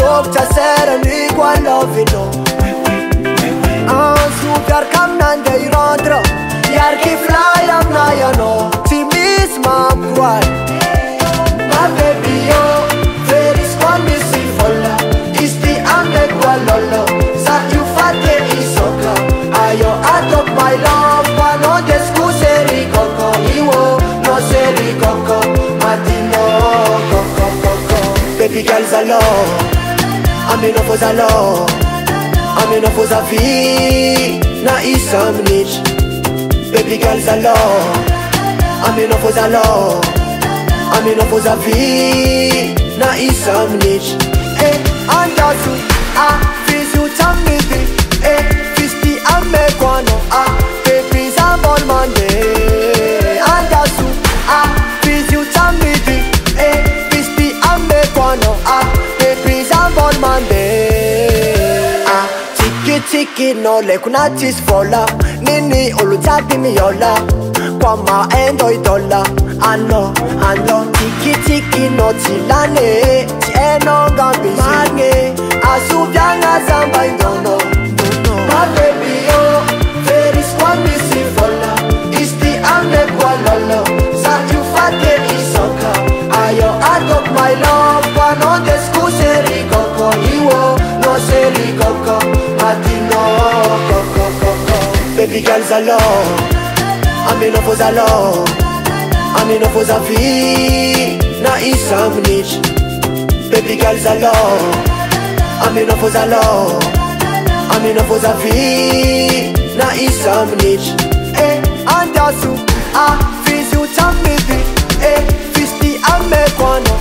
Doctor said ni kwa love no. Super kam nande irondro. Yar ki fly am na ya no. Ti miss mam kwal. My baby yo, very swan mi si folla. Isti ame kwa lolo. Sa you fate isoka. Ayo atok my love. Pano descuse rikoko. Iwo no se rikoko. Matino koko koko. Baby girls alone. Ame no fos alone. Ame no fos a vie. Na isam niche. Baby girls alone. Ame no fos alone. Ame no fos a vie. Na isam niche. Andasu, fizu tamidi. Fisti ame kwano. Baby zambon mande. Andasu, fizu tamidi. Fisti ame kwano. Baby zambon mande. Tiki no le kuna tis fola. Nini olu tapi mi yola. Kwa ma endo idola. Ano tiki no tilane. Ti eno gambi mange. Asu bianga zamba indono. My baby yo, very swan mi si fola. Isti ame kwa lolo. Sa you fate isoka. Ayo adok my love. Kwa no descuse rikoko. Iwo no se rikoko. Matino koko koko. Baby girls alone. Ame no fos alone. Ame no fos a vie. Na isam niche. Baby girls alone. Ame no fos alone. Ame no fos a vie. Na isam niche. Andasu, fizu tamidi. Fisti ame kwano.